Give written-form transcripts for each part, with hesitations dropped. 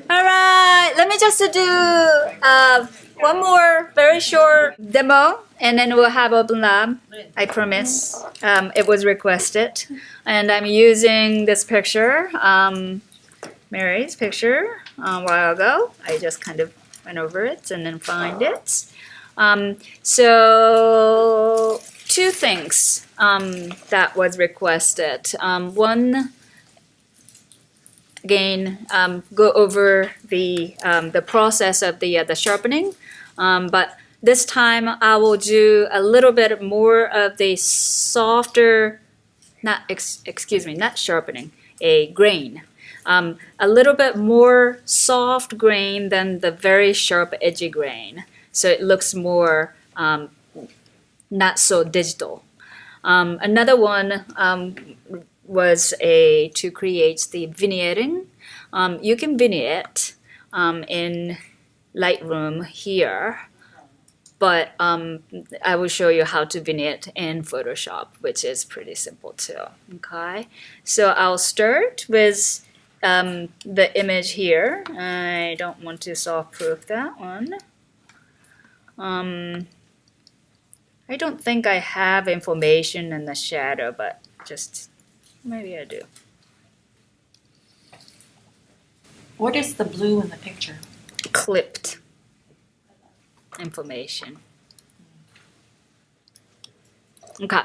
All right, let me just do one more very short demo, and then we'll have open lab. I promise. It was requested, and I'm using this picture, Mary's picture, a while ago. I just kind of went over it and then find it. So two things that was requested. One, again, go over the process of the sharpening, but this time I will do a little bit more of the softer, not sharpening, a grain. A little bit more soft grain than the very sharp edgy grain. So it looks more not so digital. Another one was to create the vignetting. You can vignette in Lightroom here, but I will show you how to vignette in Photoshop, which is pretty simple too. Okay, so I'll start with the image here. I don't want to soft-proof that one. I don't think I have information in the shadow, but just maybe I do. What is the blue in the picture? Clipped information. Okay,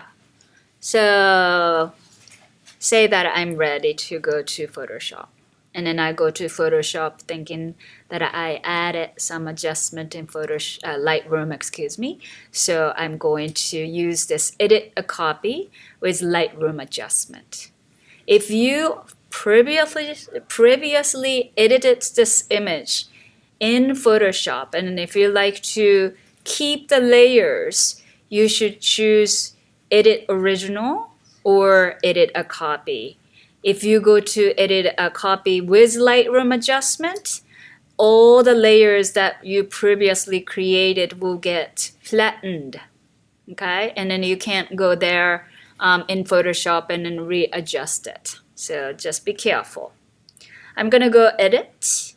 so say that I'm ready to go to Photoshop, and then I go to Photoshop thinking that I added some adjustment in Lightroom, So I'm going to use this edit a copy with Lightroom adjustment. If you previously edited this image in Photoshop, and if you like to keep the layers, you should choose edit original or edit a copy. If you go to edit a copy with Lightroom adjustment, all the layers that you previously created will get flattened, okay? And then you can't go there in Photoshop and then readjust it. So just be careful. I'm gonna go edit,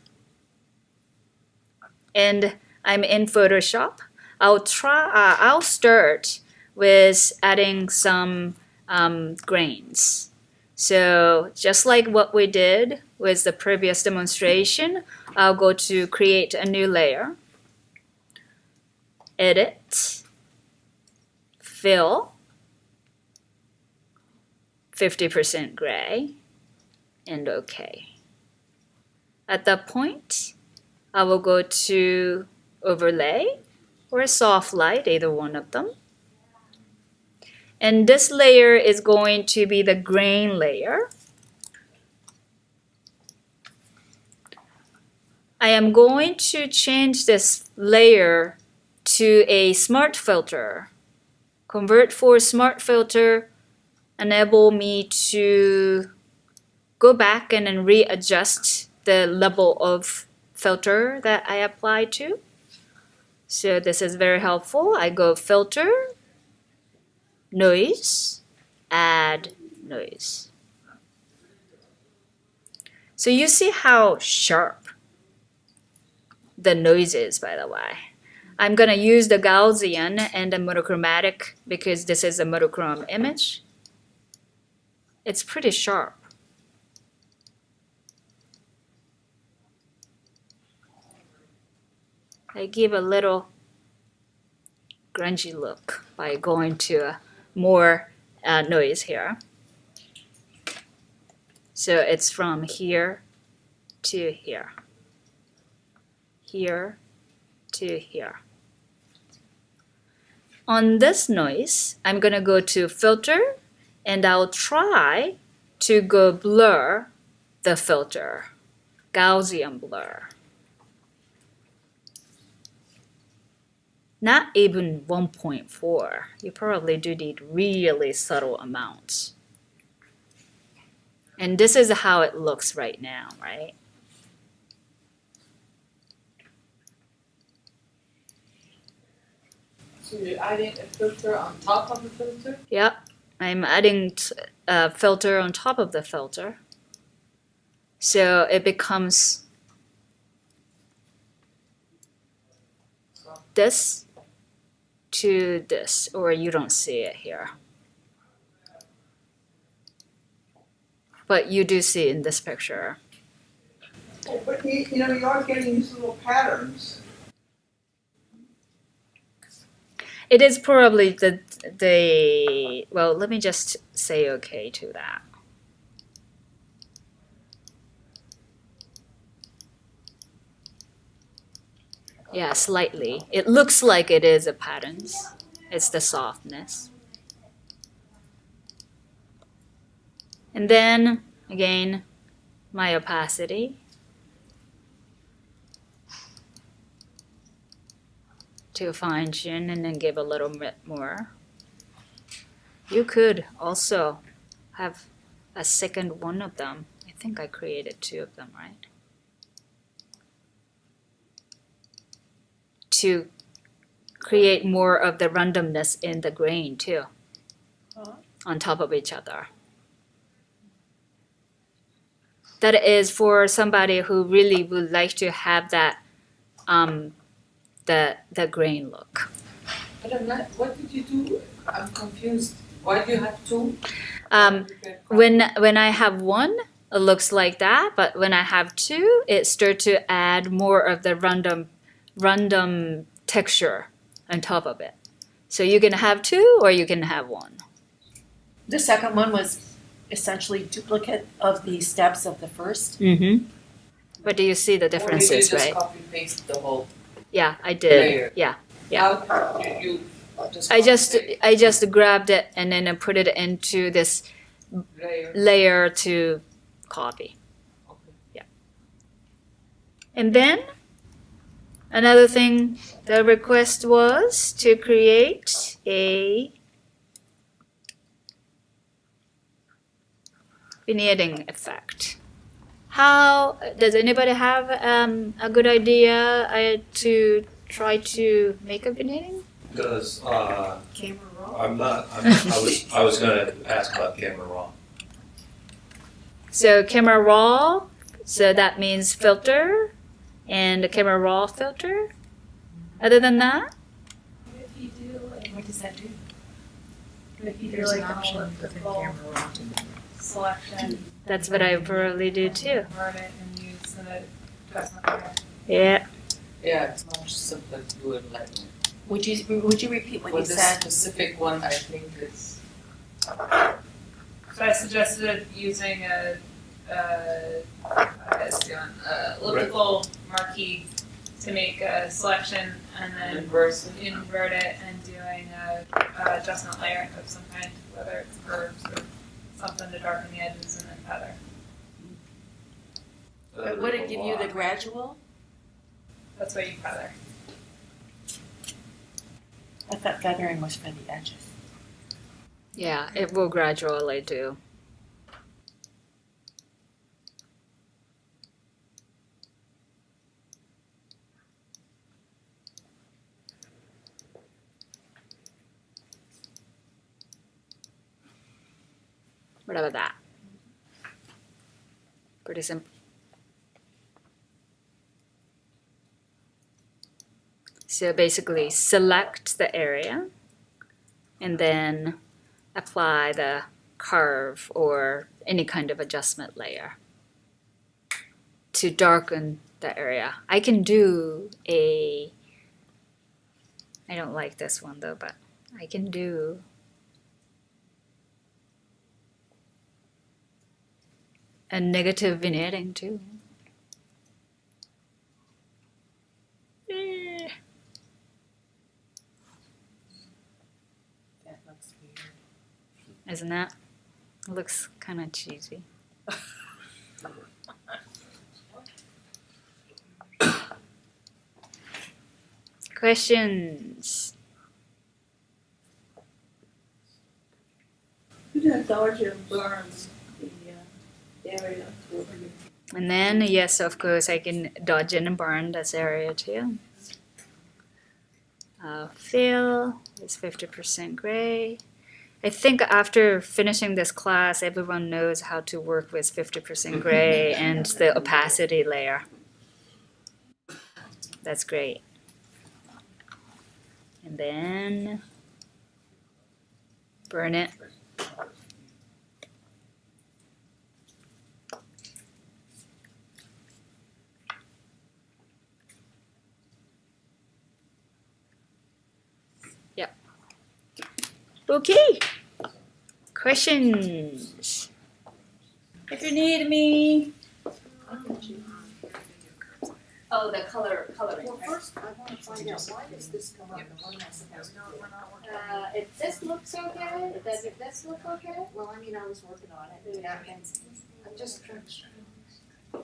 and I'm in Photoshop. I'll start with adding some grains. So just like what we did with the previous demonstration, I'll go to create a new layer, edit, fill, 50% gray, and OK. At that point, I will go to overlay or soft light, either one of them. And this layer is going to be the grain layer. I am going to change this layer to a smart filter. Convert for smart filter, enable me to go back and then readjust the level of filter that I apply to. So this is very helpful. I go filter, noise, add noise. So you see how sharp the noise is, by the way. I'm gonna use the Gaussian and the monochromatic because this is a monochrome image. It's pretty sharp. I give a little grungy look by going to more noise here. So it's from here to here, here to here. On this noise, I'm gonna go to filter, and I'll try to go blur the filter, Gaussian blur. Not even 1.4. You probably do need really subtle amounts. And this is how it looks right now, right? So you're adding a filter on top of the filter? Yep, I'm adding a filter on top of the filter. So it becomes this to this, or you don't see it here. But you do see in this picture. Oh, but you know, you are getting these little patterns. It is probably the well, let me just say okay to that. Yeah, slightly. It looks like it is a patterns. It's the softness. And then, again, my opacity. To fine tune and then give a little bit more. You could also have a second one of them. I think I created 2 of them, right? To create more of the randomness in the grain too, on top of each other. That is for somebody who really would like to have that the grain look. But I'm not, what did you do? I'm confused. Why do you have 2? When I have one, it looks like that, but when I have 2, it starts to add more of the random texture on top of it. So you can have 2 or you can have 1. The second one was essentially duplicate of the steps of the first. Mm-hmm. But do you see the differences, or did you just right? copy paste the whole Yeah, I did. layer? Yeah. How you just I just grabbed it and then I put it into this layer? layer to copy. Okay. Yeah. And then another thing, the request was to create a vignetting effect. How does anybody have a good idea to try to make a vignetting? Because Camera roll. I was gonna ask about camera raw. So camera raw, so that means filter and the camera raw filter. Other than that, If you do like, What does that do? if you do There's like an an option all within full camera roll. selection, that's what I probably do too. convert it and use the adjustment layer. Yeah. Yeah, it's much simpler to do it like. Would you repeat what For you this said? specific one, I think it's. So I suggested using a elliptical marquee to make a selection and then Inverse. invert it and doing a adjustment layer of some kind, whether it's curves or something to darken the edges and then feather. But would it give you the gradual? That's why you feather. I thought feathering was for the edges. Yeah, it will gradually do. What about that? Pretty simple. So basically select the area and then apply the curve or any kind of adjustment layer to darken the area. I can do I don't like this one though, but I can do a negative vignetting too. That looks weird. Isn't that? It looks kind of cheesy. Questions? You didn't dodge and burn the area over you. And then, yes, of course, I can dodge and burn this area too. Fill is 50% gray. I think after finishing this class, everyone knows how to work with 50% gray and the opacity layer. That's great. and then burn it. Yep. Okay. Questions? If you need me. Oh, the coloring. Well, first, I want to find out, why does this come up, the one that's supposed to be? If this looks okay, does this look okay? Well, I mean, I was working on it, and I'm just trying to.